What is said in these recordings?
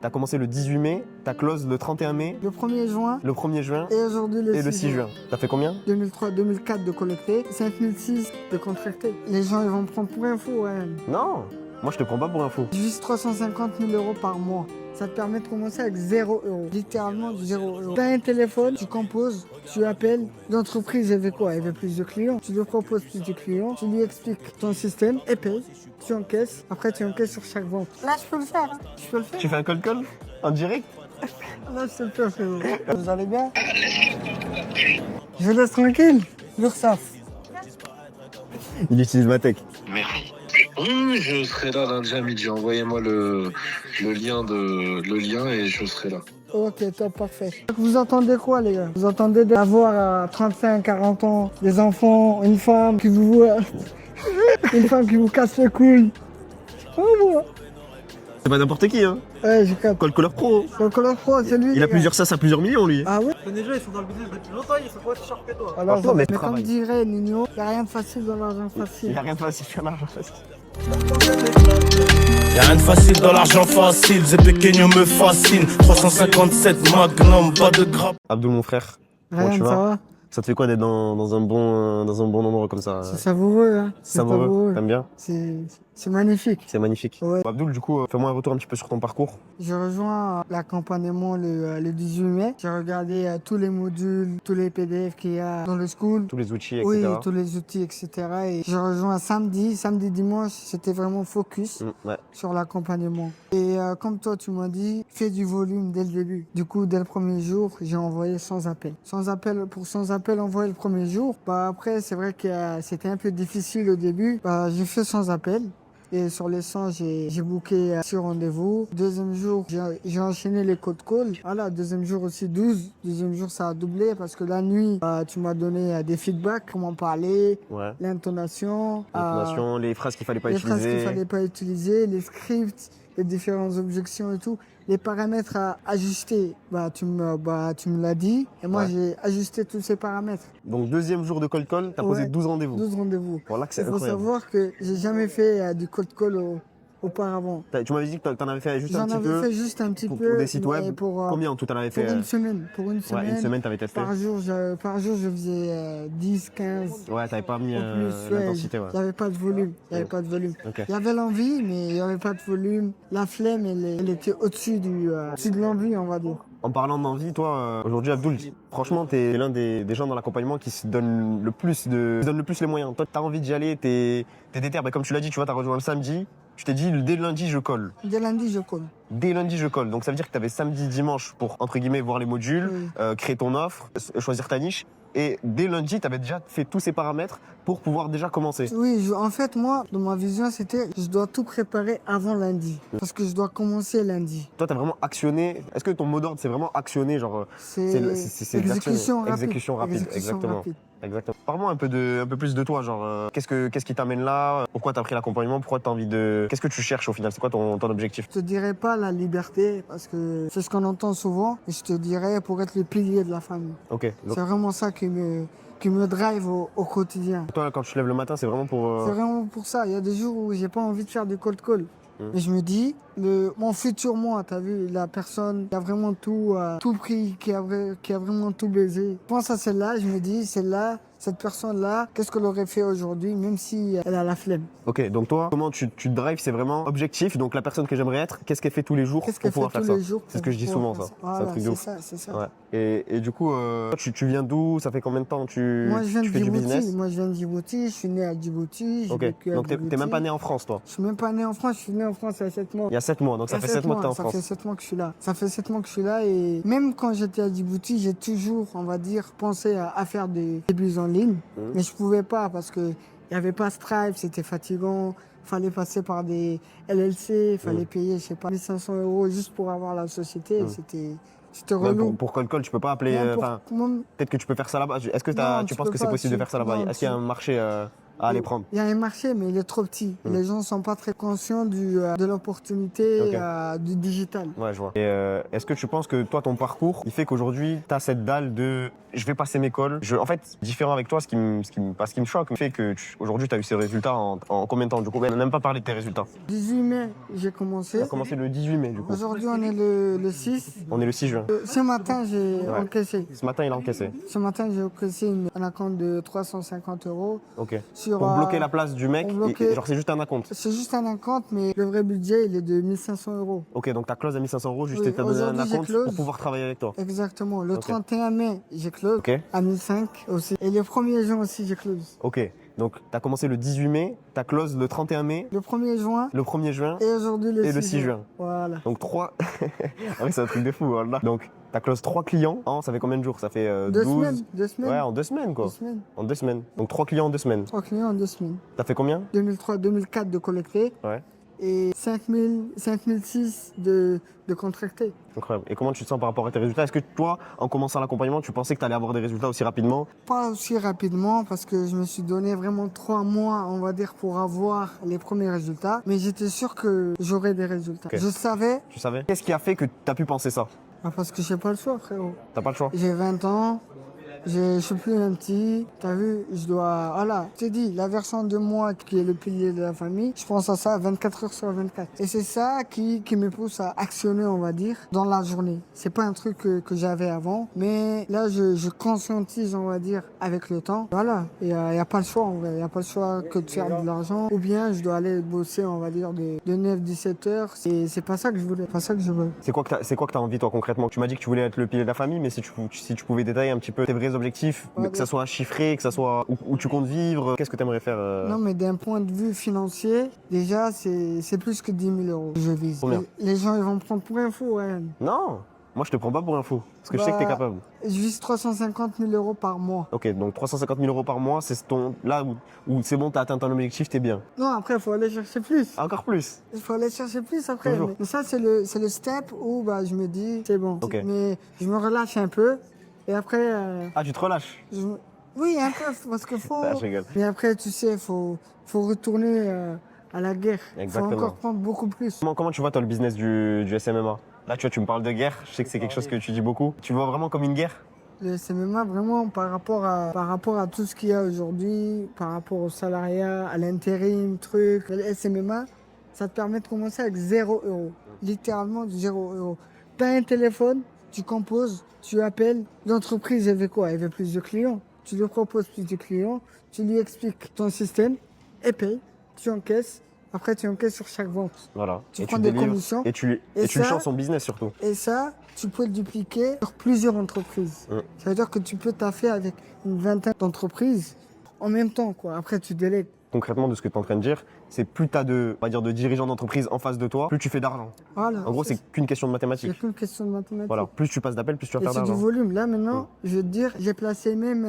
T'as commencé le 18 mai, t'as close le 31 mai, Le 1er juin le 1er juin et aujourd'hui le 6 juin. T'as fait combien? 2003-2004 de collecter, 5006 de contracter. Les gens, ils vont me prendre pour un fou, ouais. Non, moi je te prends pas pour un fou. Juste 350 000 euros par mois. Ça te permet de commencer avec 0 euros. Littéralement 0 euros. T'as un téléphone, tu composes, tu appelles. L'entreprise, elle veut quoi? Elle veut plus de clients. Tu lui proposes plus de clients, tu lui expliques ton système, elle paye. Tu encaisses, après tu encaisses sur chaque vente. Là, je peux le faire. Hein. Je peux le faire. Tu fais un call en direct? Là, je peux le faire, frérot. Vous allez bien? Je vous laisse tranquille. L'URSSAF. Il utilise ma tech. Merci. Je serai là lundi à midi. Envoyez-moi le lien et je serai là. Ok, top, parfait. Vous entendez quoi, les gars? Vous entendez d'avoir à 35, 40 ans, des enfants, une femme qui vous... une femme qui vous casse les couilles. Oh, moi. C'est pas n'importe qui, hein. Ouais, j'ai capté. Color Pro. Le Color Pro, c'est lui. Il a plusieurs sas à plusieurs millions, lui. Ah ouais? Les gens, ils sont dans le business depuis longtemps, ils sont pas aussi sharp que toi. Alors, Franchement, mais mais travail. comme dirait Nino, il n'y a rien de facile dans l'argent Il facile. y a rien de facile, faire l'argent facile. Y'a rien de facile dans l'argent facile, c'est pequeño me fascine. 357 Magnum, pas de grappe. Abdoul, mon frère, comment Rien, tu ça vas? va? Ça te fait quoi d'être dans un bon endroit comme ça? C'est savoureux, hein. C'est savoureux, t'aimes bien? C'est magnifique. C'est magnifique. Ouais. Abdoul, du coup, fais-moi un retour un petit peu sur ton parcours. J'ai rejoint l'accompagnement le 18 mai. J'ai regardé tous les modules, tous les PDF qu'il y a dans le school. Tous les outils, etc. Oui, tous les outils, etc. Et j'ai rejoint samedi, dimanche, c'était vraiment focus Ouais. sur l'accompagnement. Et comme toi, tu m'as dit, fais du volume dès le début. Du coup, dès le premier jour, j'ai envoyé sans appel. Sans appel envoyé le premier jour. Bah, après, c'est vrai que c'était un peu difficile au début. Bah, j'ai fait sans appel. Et sur les 100, j'ai booké 6 rendez-vous. Deuxième jour, j'ai enchaîné les cold calls. Voilà, deuxième jour aussi 12. Deuxième jour, ça a doublé parce que la nuit, tu m'as donné des feedbacks, comment parler, Ouais. l'intonation, L'intonation, les phrases qu'il fallait pas les utiliser. phrases qu'il fallait pas utiliser, les scripts, les différentes objections et tout. Les paramètres à ajuster, tu me l'as dit. Et moi, Ouais. j'ai ajusté tous ces paramètres. Donc, deuxième jour de cold call, t'as posé Ouais. 12 rendez-vous. 12 rendez-vous. Voilà que c'est Il faut incroyable. savoir que j'ai jamais fait du cold call auparavant. Tu m'avais dit que t'en avais fait juste un J'en petit avais peu. fait juste un petit Pour peu. des sites mais web. Pour, Combien en tout t'en avais fait? pour une semaine. Pour une semaine. Ouais, une semaine, t'avais testé. Par jour, je faisais 10, 15. Ouais, t'avais pas mis Au plus, l'intensité, ouais. Il n'y avait pas de volume. Il y avait pas de volume. Ok. Il y avait l'envie, mais il n'y avait pas de volume. La flemme, elle était au-dessus au-dessus de l'envie, on va dire. En parlant d'envie, toi, aujourd'hui, Abdoul, franchement, t'es l'un des gens dans l'accompagnement qui se donne le plus les moyens. Toi, t'as envie d'y aller, t'es déter. Bah, comme tu l'as dit, tu vois, t'as rejoint le samedi. Tu t'es dit, dès lundi, je colle. Dès lundi, je colle. Dès lundi, je colle. Donc, ça veut dire que t'avais samedi, dimanche pour, entre guillemets, voir les modules, Oui. créer ton offre, choisir ta niche. Et dès lundi, t'avais déjà fait tous ces paramètres pour pouvoir déjà commencer. Oui, en fait, moi, dans ma vision, c'était je dois tout préparer avant lundi. Parce que je dois commencer lundi. Toi, t'as vraiment actionné. Est-ce que ton mot d'ordre, c'est vraiment actionné, genre C'est exécution rapide. Exécution rapide, Exécution exactement. rapide. Exactement. Parle-moi un peu plus de toi, genre qu'est-ce qui t'amène là? Pourquoi t'as pris l'accompagnement? Pourquoi t'as envie de... Qu'est-ce que tu cherches au final? C'est quoi ton objectif? Je te dirais pas la liberté, parce que c'est ce qu'on entend souvent, et je te dirais pour être le pilier de la famille. Ok. Donc, C'est vraiment ça qui me drive au quotidien. toi, quand tu te lèves le matin, c'est vraiment pour... C'est vraiment pour ça. Il y a des jours où j'ai pas envie de faire des cold calls. Mm. Mais je me dis, mon futur moi, t'as vu, la personne qui a vraiment tout pris, qui a vraiment tout baisé. Je pense à celle-là, je me dis, celle-là, cette personne-là, qu'est-ce qu'elle aurait fait aujourd'hui, même si elle a la flemme. Ok, donc toi, comment tu te drives, c'est vraiment objectif. Donc la personne que j'aimerais être, qu'est-ce qu'elle fait tous les jours Qu'est-ce pour qu'elle fait pouvoir tous faire les ça? jours C'est ce que je dis souvent, ça. C'est un Voilà, truc de ouf. c'est ça. Ouais. Et du coup, tu viens d'où? Ça fait combien de temps tu Moi, je viens de fais du business? Djibouti. Moi, je viens de Djibouti. Je suis né à Djibouti. J'ai Ok, vécu à donc t'es Djibouti. même pas né en France, toi? Je suis même pas né en France. Je suis né en France il y a 7 mois. Il y a 7 mois, donc ça Il y a fait 7 mois que t'es en Ça France. fait 7 mois que je suis là. Ça fait 7 mois que je suis là et même quand j'étais à Djibouti, j'ai toujours, on va dire, pensé à faire des débuts en ligne. Mais je pouvais pas parce que il y avait pas Stripe, c'était fatigant. Fallait passer par des LLC, fallait payer, je sais pas, 1500 € juste pour avoir la société. C'était Ouais, relou. pour call, tu peux pas appeler. Non, Enfin, moi, peut-être que tu peux faire ça là-bas. Est-ce que non, tu tu penses peux que c'est pas, possible de faire ça là-bas? non, Est-ce qu'il y a un marché à les prendre. Il y a un marché, mais il est trop petit. Les gens ne sont pas très conscients de l'opportunité du digital. Ouais, je vois. Et est-ce que tu penses que toi, ton parcours, il fait qu'aujourd'hui, tu as cette dalle de je vais passer mes cols. En fait, différent avec toi, ce qui me choque, fait que aujourd'hui, tu as eu ces résultats en combien de temps du coup? On n'a même pas parlé de tes résultats. 18 mai, j'ai commencé. Tu as commencé le 18 mai du coup. Aujourd'hui, on est le 6. On est le 6 juin. Ce matin, j'ai encaissé. Ce matin, il a encaissé. Ce matin, j'ai encaissé un acompte de 350 €. Ok. Sur, Pour bloquer la place du mec, genre c'est juste un acompte. C'est juste un acompte, mais le vrai budget, il est de 1500 €. Ok, donc ta clause à 1500 €, juste Oui, t'as donné un aujourd'hui, j'ai acompte close. pour pouvoir travailler avec toi. Exactement. Le 31 mai, j'ai close. Ok. À 1005 aussi. Et le 1er juin aussi, j'ai close. Ok, donc tu as commencé le 18 mai, ta close le 31 mai, Le 1er juin. le 1er juin Et aujourd'hui, le 6 et le 6 juin. Voilà. Donc 3. Ah oui, c'est un truc de fou, voilà. Donc ta close 3 clients. Ça fait combien de jours? Ça fait 2 12. semaines. 2 semaines. Ouais, en 2 semaines quoi. 2 semaines. En 2 semaines. Donc 3 clients en 2 semaines. 3 clients en 2 semaines. T'as fait combien? 2003, 2004 de collecter. Ouais. Et 5006 de contracter. Incroyable. Et comment tu te sens par rapport à tes résultats? Est-ce que toi, en commençant l'accompagnement, tu pensais que tu allais avoir des résultats aussi rapidement? Pas aussi rapidement parce que je me suis donné vraiment 3 mois, on va dire, pour avoir les premiers résultats. Mais j'étais sûr que j'aurais des résultats. Ok. Je savais, Tu savais? Qu'est-ce qui a fait que tu as pu penser ça? parce que j'ai pas le choix, frérot. T'as pas le choix? J'ai 20 ans. Je suis plus un petit, t'as vu, je dois... Voilà, je t'ai dit, la version de moi qui est le pilier de la famille, je pense à ça 24 heures sur 24. Et c'est ça qui me pousse à actionner, on va dire, dans la journée. C'est pas un truc que j'avais avant, mais là, je conscientise, on va dire, avec le temps. Voilà, il n'y a pas le choix, en vrai. Il n'y a pas le choix que de faire de l'argent. Ou bien, je dois aller bosser, on va dire, de 9-17 heures. Et c'est pas ça que je voulais, pas ça que je veux. C'est quoi que t'as envie, toi, concrètement? Tu m'as dit que tu voulais être le pilier de la famille, mais si tu pouvais détailler un petit peu tes vrais objectifs, Ouais, que ça soit chiffré, que ça soit où tu comptes vivre, qu'est-ce que tu aimerais faire Non, mais d'un point de vue financier, déjà, c'est plus que 10 000 € que je vise. Combien? Les gens, ils vont me prendre pour un fou, ouais. Non, moi je te prends pas pour un fou, parce que je sais que t'es capable. Je vise 350 000 € par mois. Ok, donc 350 000 € par mois, c'est là où c'est bon, t'as atteint ton objectif, t'es bien. Non, après, il faut aller chercher plus. Encore plus. Il faut aller chercher plus après. Toujours. Mais ça, c'est le step où je me dis, c'est bon. Ok. Mais je me relâche un peu. Et après, Ah, tu te relâches? oui, un peu, parce qu'il faut... Ah, je rigole. Mais après, tu sais, faut retourner à la guerre. Il faut Exactement. encore prendre beaucoup plus. Comment tu vois, toi, le business du SMMA? Là, tu vois, tu me parles de guerre, je sais que c'est quelque chose que tu dis beaucoup. Tu vois vraiment comme une guerre? Le SMMA, vraiment, par rapport à tout ce qu'il y a aujourd'hui, par rapport au salariat, à l'intérim, truc, le SMMA, ça te permet de commencer avec 0 €. Littéralement 0 €. Tu as un téléphone, tu composes, tu appelles. L'entreprise, elle veut quoi? Elle veut plus de clients. Tu lui proposes plus de clients, tu lui expliques ton système, elle paye, tu encaisses. Après, tu encaisses sur chaque vente. Voilà. Tu Et prends tu des délivres. commissions. Et tu Et lui ça- changes son business surtout. Et ça, tu peux le dupliquer sur plusieurs entreprises. Ça veut dire que tu peux taffer avec une vingtaine d'entreprises en même temps, quoi. Après, tu délègues. Concrètement, de ce que tu es en train de dire, c'est plus tu as on va dire, de dirigeants d'entreprise en face de toi, plus tu fais d'argent. Voilà. En gros, c'est qu'une question de C'est mathématiques. qu'une question de mathématiques. Voilà. Plus tu passes d'appels, plus tu vas Et faire c'est du d'argent. volume. Là, maintenant, je veux te dire, j'ai placé même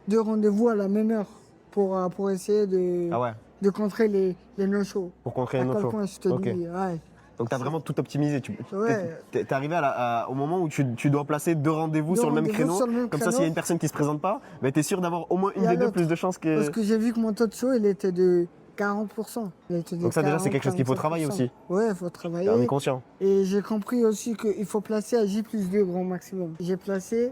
2 rendez-vous à la même heure pour essayer Ah ouais, de contrer les no-shows. pour contrer À un quel autre point je te Ok. dis, ouais. Donc tu as vraiment tout optimisé. Ouais. T'es arrivé au moment où tu dois placer 2 rendez-vous Deux sur le même rendez-vous créneau. sur le même Comme ça, créneau. s'il y a une personne qui se présente pas, tu es sûr d'avoir au moins une Il y a des deux l'autre. plus de chances que. Parce que j'ai vu que mon taux de show, il était de 40%. Il était de Donc ça, déjà, c'est 40, quelque chose qu'il faut travailler 45%. aussi. Ouais, il faut travailler. On est conscient. Et j'ai compris aussi qu'il faut placer à J+2 grand maximum. J'ai placé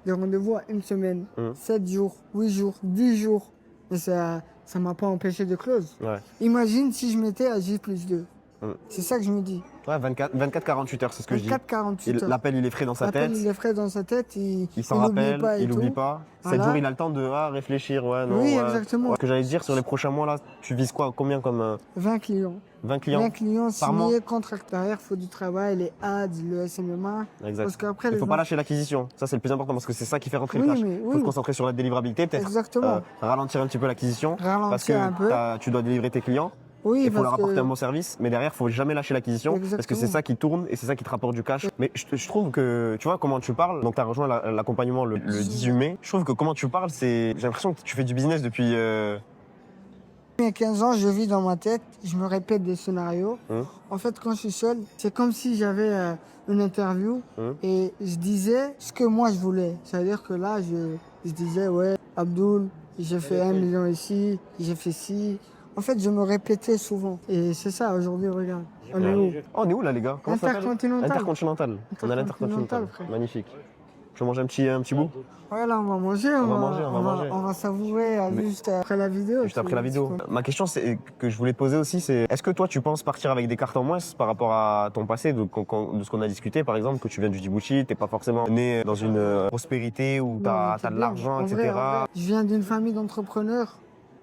des rendez-vous à une semaine, 7 jours, 8 jours, 10 jours. Mais ça m'a pas empêché de close. Ouais. Imagine si je mettais à J+2. C'est ça que je me dis. Ouais, 24-48 heures, c'est ce que je dis. 24-48 heures. L'appel, il est frais dans sa L'appel, tête. il est frais dans sa tête. Il s'en n'oublie rappelle, pas et il n'oublie tout. pas. 7 Voilà. jours, il a le temps de réfléchir. Ouais, non, Oui, ouais. exactement. Ce que j'allais te dire, sur les prochains mois, là, tu vises quoi? Combien comme 20 clients. 20 clients? 20 clients par mois. signés, contract derrière, faut du travail, les ads, le SMMA. Exact. Parce qu'après, Il les faut gens- pas lâcher l'acquisition. Ça, c'est le plus important parce que c'est ça qui fait rentrer Oui, le cash. mais Il faut oui. se concentrer sur la délivrabilité, peut-être Exactement. ralentir un petit peu l'acquisition. Ralentir Parce que un peu. tu dois délivrer tes clients. Oui, Il faut leur parce apporter que- un bon service, mais derrière, il faut jamais lâcher l'acquisition parce que Exactement. c'est ça qui tourne et c'est ça qui te rapporte du cash. Mais je trouve que, tu vois, comment tu parles, donc tu as rejoint l'accompagnement le 18 mai. Je trouve que comment tu parles, j'ai l'impression que tu fais du business depuis. Il y a 15 ans, je vis dans ma tête, je me répète des scénarios. En fait, quand je suis seul, c'est comme si j'avais une interview et je disais ce que moi je voulais. C'est-à-dire que là, je disais, ouais, Abdoul, j'ai fait 1 million ici, j'ai fait ci. En fait, je me répétais souvent. Et c'est ça, aujourd'hui, regarde. On est où? Oh, on est où là, les gars? Comment ça s'appelle? Intercontinental. Intercontinental. On a l'intercontinental. frère. Magnifique. Tu veux manger un petit bout? Ouais, là, on va manger. On va manger. On va savourer juste après la vidéo. Juste après la vidéo. Ma question que je voulais te poser aussi, c'est est-ce que toi, tu penses partir avec des cartes en moins par rapport à ton passé, de ce qu'on a discuté, par exemple, que tu viens du Djibouti, t'es pas forcément né dans une prospérité où t'as de l'argent, etc. Je viens d'une famille d'entrepreneurs.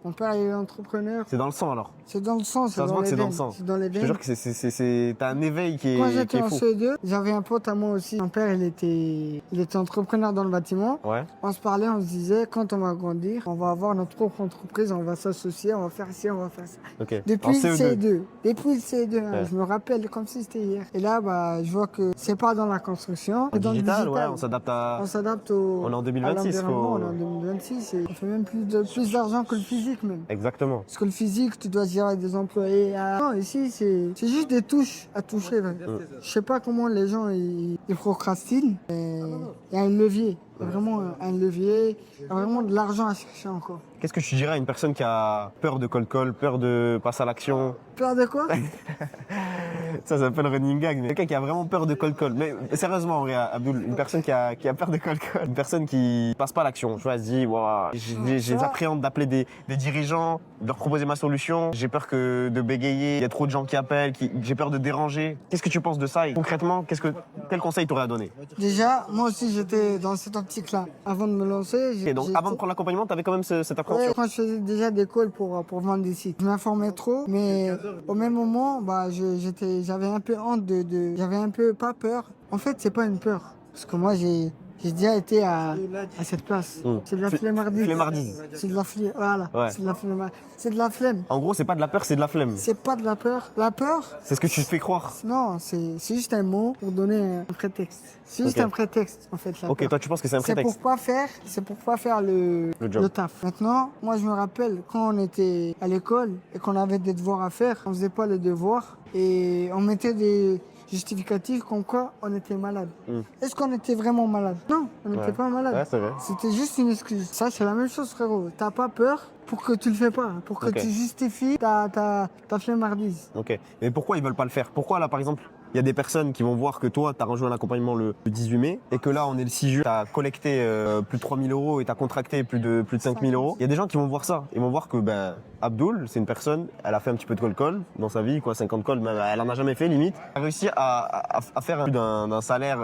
Mon père est entrepreneur. C'est dans le sang alors. C'est dans le sang, Ça se voit que c'est dans le sang. C'est dans les Je te veines. jure que t'as un éveil qui Quand est j'étais en fou. CE2, j'avais un pote à moi aussi. Mon père, il était entrepreneur dans le bâtiment. Ouais. On se parlait, on se disait, quand on va grandir, on va avoir notre propre entreprise, on va s'associer, on va faire ci, on va faire ça. Ok. Depuis En le CE2. CE2. Depuis le CE2, hein, Ouais. je me rappelle comme si c'était hier. Et là, je vois que c'est pas dans la construction, En c'est dans le digital, digital. ouais, on s'adapte à. On s'adapte au. On est en à 2026, l'environnement, faut- on est en 2026 et on fait même plus d'argent que le physique même. Exactement. Parce que le physique, tu dois gérer des employés. Non, ici, c'est juste des touches à toucher. Ouais. Je sais pas comment les gens ils procrastinent. Il y a un levier. Il y a vraiment un levier. Il y a vraiment de l'argent à chercher encore. Qu'est-ce que tu dirais à une personne qui a peur de cold call, peur de passer à l'action? Peur de quoi? Ça s'appelle running gag, mais quelqu'un qui a vraiment peur de cold call. Mais sérieusement, en vrai, Abdoul, une personne qui a peur de cold call, une personne qui passe pas à l'action, tu vois, elle se dit, wow, j'appréhende d'appeler des dirigeants, de leur proposer ma solution, j'ai peur de bégayer, il y a trop de gens qui appellent, j'ai peur de déranger. Qu'est-ce que tu penses de ça? Et concrètement, quel conseil t'aurais à donner? Déjà, moi aussi, j'étais dans cette optique-là. Avant de me lancer, Et donc, avant de prendre l'accompagnement, t'avais quand même cette appréhension. ouais, quand je faisais déjà des calls pour vendre des sites, je m'informais trop, mais au même moment, j'avais un peu honte j'avais un peu pas peur. En fait, c'est pas une peur, parce que moi, j'ai déjà été à cette place. C'est de la flemmardise. Flemmardise. C'est de la flemme. Voilà. Ouais. C'est de la flemme. C'est de la flemme. En gros, c'est pas de la peur, c'est de la flemme. C'est pas de la peur. La peur, C'est ce que tu te fais croire. non, c'est juste un mot pour donner un prétexte. C'est juste Ok. un prétexte, en fait. La Ok, peur. toi, tu penses que c'est un C'est prétexte? pour pas faire le job. taf. Maintenant, moi je me rappelle quand on était à l'école et qu'on avait des devoirs à faire, on faisait pas les devoirs et on mettait des justificatifs comme quoi on était malade. Est-ce qu'on était vraiment malade? Non, on n'était Ouais. pas malade. Ouais, c'est vrai. C'était juste une excuse. Ça, c'est la même chose, frérot. T'as pas peur pour que tu le fais pas, pour que Ok. tu justifies ta flemmardise. Ok. Mais pourquoi ils veulent pas le faire? Pourquoi là, par exemple, il y a des personnes qui vont voir que toi, tu as rejoint l'accompagnement le 18 mai et que là, on est le 6 juin, tu as collecté plus de 3 000 euros et tu as contracté plus de 5 000 euros. Il y a des gens qui vont voir ça. Ils vont voir que Abdoul, c'est une personne, elle a fait un petit peu de cold call dans sa vie, 50 calls, mais elle en a jamais fait limite. Elle a réussi à faire plus d'un salaire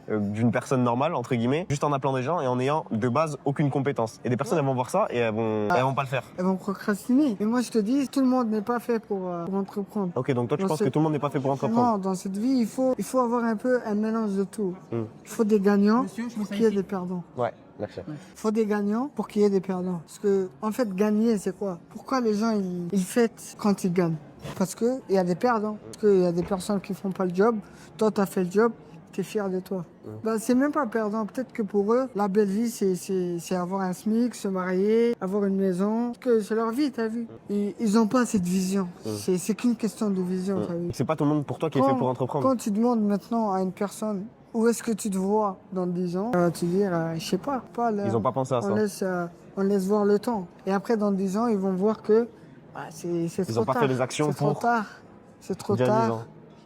d'une personne normale, entre guillemets, juste en appelant des gens et en ayant de base aucune compétence. Et des personnes, elles vont voir ça et elles vont pas le faire. Elles vont procrastiner. Mais moi, je te dis, tout le monde n'est pas fait pour entreprendre. Ok, donc toi, tu Dans penses ce- que tout le monde n'est pas fait pour entreprendre? Non, dans cette vie, il faut avoir un peu un mélange de tout. Hmm. Il faut des gagnants pour qu'il y ait des perdants. Ouais, merci. Il faut des gagnants pour qu'il y ait des perdants. Parce que, en fait, gagner, c'est quoi? Pourquoi les gens, ils fêtent quand ils gagnent? Parce qu'il y a des perdants. Parce qu'il y a des personnes qui font pas le job. Toi, tu as fait le job. Tu es fier de toi. C'est même pas perdant. Peut-être que pour eux, la belle vie, c'est avoir un SMIC, se marier, avoir une maison. Parce que c'est leur vie, t'as vu. Ils n'ont pas cette vision. C'est qu'une question de vision, t'as vu. C'est pas tout le monde pour toi qui est fait pour entreprendre. Quand tu demandes maintenant à une personne où est-ce que tu te vois dans 10 ans, elle va te dire, je sais pas. Là, Ils ont pas pensé à ça. on laisse voir le temps. Et après, dans 10 ans, ils vont voir que c'est trop tard. Ils ont pas fait les actions C'est trop pour tard. C'est trop il y a 10 tard. ans.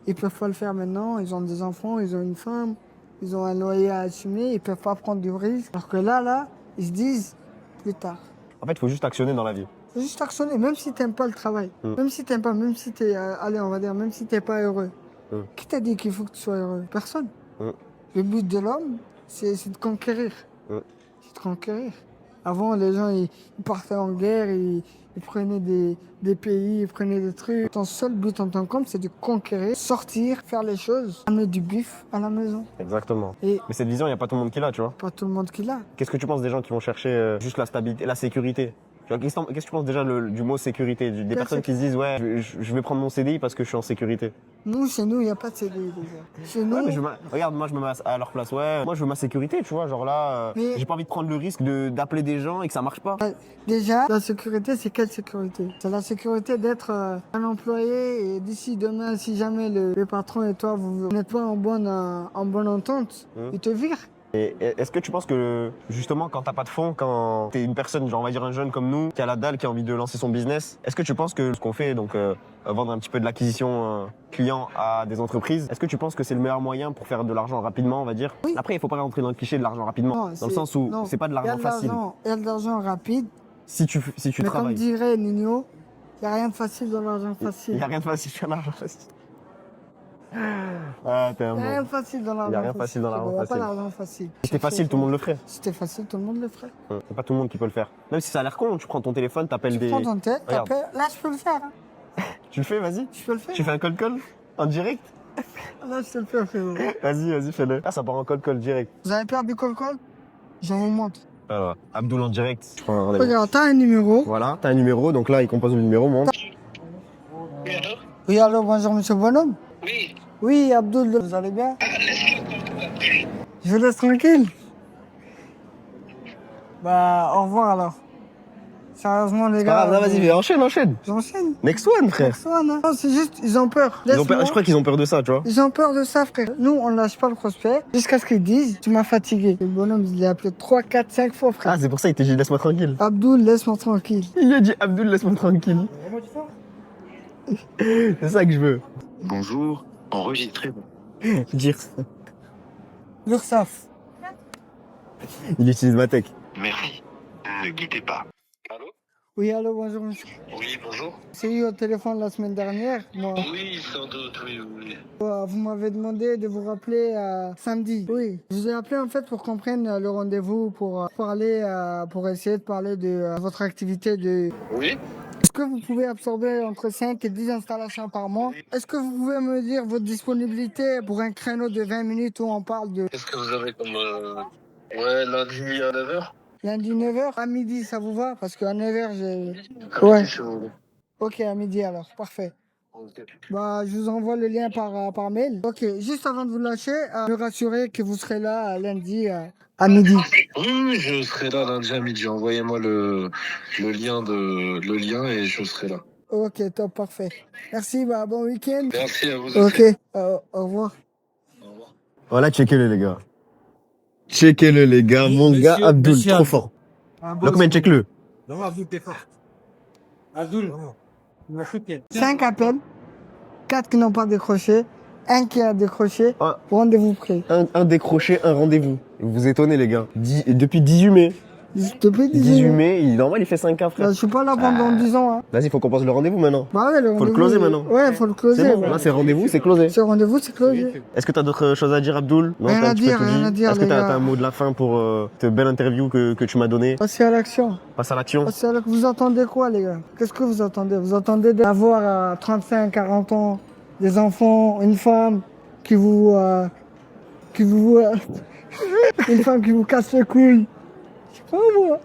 Ils peuvent pas le faire maintenant. Ils ont des enfants, ils ont une femme, ils ont un loyer à assumer. Ils peuvent pas prendre du risque. Alors que là, ils se disent plus tard. En fait, il faut juste actionner dans la vie. Faut juste actionner, même si t'aimes pas le travail. Même si t'aimes pas, même si t'es, allez, on va dire, même si t'es pas heureux. Qui t'a dit qu'il faut que tu sois heureux? Personne. Le but de l'homme, c'est de conquérir. C'est de conquérir. Avant, les gens, ils partaient en guerre, ils prenaient des pays, ils prenaient des trucs. Ton seul but en tant qu'homme, c'est de conquérir, sortir, faire les choses, amener du bif à la maison. Exactement. Et Mais cette vision, il n'y a pas tout le monde qui l'a, tu vois. pas tout le monde qui l'a. Qu'est-ce que tu penses des gens qui vont chercher juste la stabilité, la sécurité? Tu vois, qu'est-ce que tu penses déjà du mot sécurité? Des personnes qui se disent, ouais, je vais prendre mon CDI parce que je suis en sécurité. Nous, chez nous, il n'y a pas de CDI déjà. Chez nous, Ouais, mais regarde, moi je me mets à leur place, ouais. Moi je veux ma sécurité, tu vois. Genre là, Mais- j'ai pas envie de prendre le risque d'appeler des gens et que ça marche pas. déjà, la sécurité, c'est quelle sécurité? C'est la sécurité d'être un employé et d'ici demain, si jamais le patron et toi, vous n'êtes pas en bonne entente, il te vire. Et est-ce que tu penses que, justement, quand t'as pas de fonds, quand t'es une personne, genre on va dire un jeune comme nous, qui a la dalle, qui a envie de lancer son business, est-ce que tu penses que ce qu'on fait, donc vendre un petit peu de l'acquisition client à des entreprises, est-ce que tu penses que c'est le meilleur moyen pour faire de l'argent rapidement, on va dire? Oui. Après, il faut pas rentrer dans le cliché de l'argent rapidement, Non, dans le c'est- sens où non. c'est pas de Il y a l'argent de facile. l'argent, il y a de l'argent rapide, Si tu mais comme travailles, dirait Nino, il n'y a rien de facile dans l'argent il facile. n'y a rien de facile sur l'argent facile. Ah, t'es un Il n'y a rien bon. de facile dans l'argent Il y a facile. rien de facile dans l'argent Il n'y a pas facile. d'argent facile. Si c'était facile, tout le monde le ferait. Si c'était facile, tout le monde le ferait. C'est pas tout le monde qui peut le faire. Même si ça a l'air con, tu prends ton téléphone, t'appelles Tu des. prends ton tête, Regarde. t'appelles. Là, je peux le faire. Hein. Tu le fais, vas-y. Je peux le faire. Tu fais un call call en direct. Là, je te le fais, frérot. Vas-y, fais-le. Ah, ça part en call call direct. Vous avez peur du call-call? J'en vous montre. Alors, Abdoul en direct. Tu prends un rendez-vous. Regarde, t'as un numéro. Voilà, t'as un numéro, donc là, il compose le numéro, monte. Oui, allô? Oui, allô, bonjour, monsieur Bonhomme. Oui. Oui, Abdoul, vous allez bien? Je vous laisse tranquille. Bah, au revoir alors. Sérieusement, les C'est gars. pas grave, là, vas-y, enchaîne. J'enchaîne. Next one, frère. Personne, hein. Non, c'est juste, ils ont peur. Ils ont peur, Laisse-moi. je crois qu'ils ont peur de ça, tu vois. Ils ont peur de ça, frère. Nous, on lâche pas le prospect jusqu'à ce qu'ils disent tu m'as fatigué. Le bonhomme, il l'a appelé 3, 4, 5 fois, frère. Ah, c'est pour ça qu'il t'a dit laisse-moi tranquille. Abdoul, laisse-moi tranquille. Il a dit Abdoul, laisse-moi tranquille. C'est ça que je veux. Bonjour. Enregistrez. Dire. L'URSSAF. Il utilise ma tech. Merci. Ne quittez pas. Allô? Oui, allô, bonjour, monsieur. Oui, bonjour. C'est eu au téléphone la semaine dernière. Moi, Oui, sans doute, oui. vous m'avez demandé de vous rappeler samedi. Oui. Je vous ai appelé en fait pour qu'on prenne le rendez-vous pour parler, pour essayer de parler de votre activité de. Oui? Est-ce que vous pouvez absorber entre 5 et 10 installations par mois? Est-ce que vous pouvez me dire votre disponibilité pour un créneau de 20 minutes où on parle de Qu'est-ce que vous avez comme... Ouais, lundi à 9h? lundi 9h à midi, ça vous va? Parce qu'à 9h, j'ai. Ouais. Ok, à midi alors, parfait. Bah, je vous envoie le lien par mail. Ok, juste avant de vous lâcher, me rassurer que vous serez là lundi à midi. Oui, je serai là lundi à midi. Envoyez-moi le lien et je serai là. Ok, top, parfait. Merci, bah, bon week-end. Merci à vous aussi. Ok, au revoir. Au revoir. Voilà, checkez-le, les gars. Checkez-le, les gars. Mon gars, Abdoul, trop fort. Lockman, check-le. Non, Abdoul, t'es fort. Abdoul, il m'a shooté. 5 appels, 4 qui n'ont pas décroché, 1 qui a décroché. Ah. Rendez-vous pris. Un décroché, un rendez-vous. Vous vous étonnez, les gars. Depuis 18 mai. Depuis 18 mai, normal, il fait 5K, frère. Bah, je suis pas là pendant 10 ans. Hein. Vas-y, faut qu'on passe le rendez-vous maintenant. Bah ouais, le Faut le rendez-vous, closer maintenant. Ouais, faut le closer. C'est bon, ouais. là, c'est rendez-vous, c'est closé. Ce rendez-vous, c'est closé. Est-ce que t'as d'autres choses à dire, Abdoul? Non, Rien t'as un à petit peu dire, tout rien dit. à dire, Est-ce que les t'as gars. un mot de la fin pour cette belle interview que tu m'as donnée? Passez à l'action. Passe à l'action. Passez à l'action. Vous attendez quoi, les gars? Qu'est-ce que vous attendez? Vous attendez d'avoir à 35, 40 ans des enfants, une femme qui vous une femme qui vous casse les couilles. Je sais pas, moi.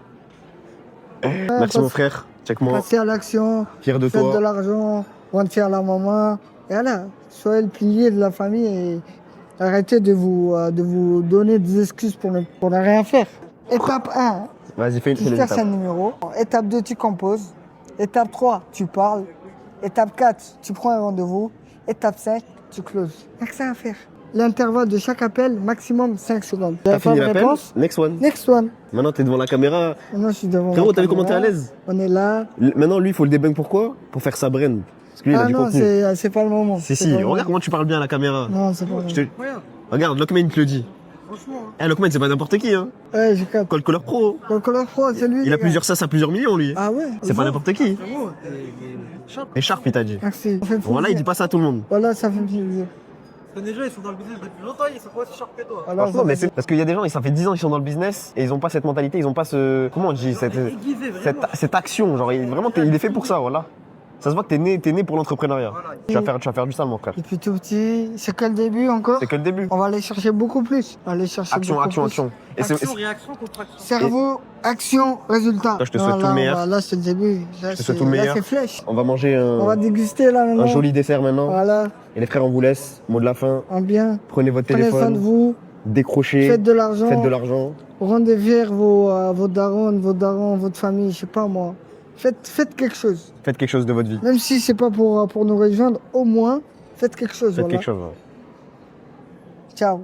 Merci, mon frère. Check-moi. Passez à l'action. Fier de Faites de toi. l'argent. Rendre fier la maman. Et voilà. Soyez le pilier de la famille et arrêtez de vous donner des excuses pour ne rien faire. Étape 1. Vas-y, fais Tu les cherches un étapes. numéro. Étape 2, tu composes. Étape 3, tu parles. Étape 4, tu prends un rendez-vous. Étape 5, tu closes. Il n'y a que ça à faire. L'intervalle de chaque appel, maximum 5 secondes. Vous T'as avez pas fini de l'appel? réponse? Next one. Next one. Maintenant, t'es devant la caméra. Maintenant, je suis devant. Frérot, la t'as vu comment t'es à caméra. l'aise? On est là. Maintenant, lui, il faut le débunk pourquoi? Pour faire sa brain. Parce que lui, il a Ah du non, contenu. c'est pas le moment. Si, C'est si, pas le regarde moment. comment tu parles bien à la caméra. Non, c'est pas le moment. Je te- Regarde, Regarde, Lockman, il te le dit. franchement. Eh, Lockman, c'est pas n'importe qui, hein. Ouais, j'ai capté. Call Color Pro. Le Color Pro, c'est lui. Il les a gars. plusieurs sas à plusieurs millions, lui. Ah ouais. C'est pas n'importe qui. Frérot, t'es sharp. Et Sharp, il t'a dit. Merci. Ça fait plaisir. Voilà, il dit pas ça à tout le monde. Voilà, ça fait plaisir. Parce que les gens, ils sont dans le business depuis longtemps, ils sont pas aussi sharp que toi. Voilà, Franchement, ça mais fait c'est parce qu'il y a des gens, ça fait 10 ans qu'ils sont dans le business et ils ont pas cette mentalité, ils ont pas ce. Comment on dit Genre, cette, aiguisé, vraiment. cette action. Genre, vraiment, il est fait pour ça, voilà. Ça se voit que t'es né pour l'entrepreneuriat. Voilà. Tu vas faire du sale, mon frère. Depuis tout petit, c'est que le début encore. C'est que le début. On va aller chercher beaucoup plus. On va aller chercher Action, beaucoup action, plus. action. Et c'est- Action, réaction, contraction. Cerveau, action, résultat. Là, je te souhaite tout le meilleur. Là, c'est le début. Là, te souhaite tout le là, meilleur. c'est flèche. On va manger On va déguster là maintenant. un joli dessert maintenant. Voilà, Et les frères, on vous laisse. Mot de la fin. en bien. Prenez votre Prenez soin de téléphone. vous. Décrochez. Faites de l'argent. Faites de l'argent. Rendez fiers vos darons, votre famille, je sais pas moi. Faites quelque chose. Faites quelque chose de votre vie. Même si c'est pas pour nous rejoindre, au moins, faites quelque chose. Faites voilà. quelque chose. Ouais. Ciao.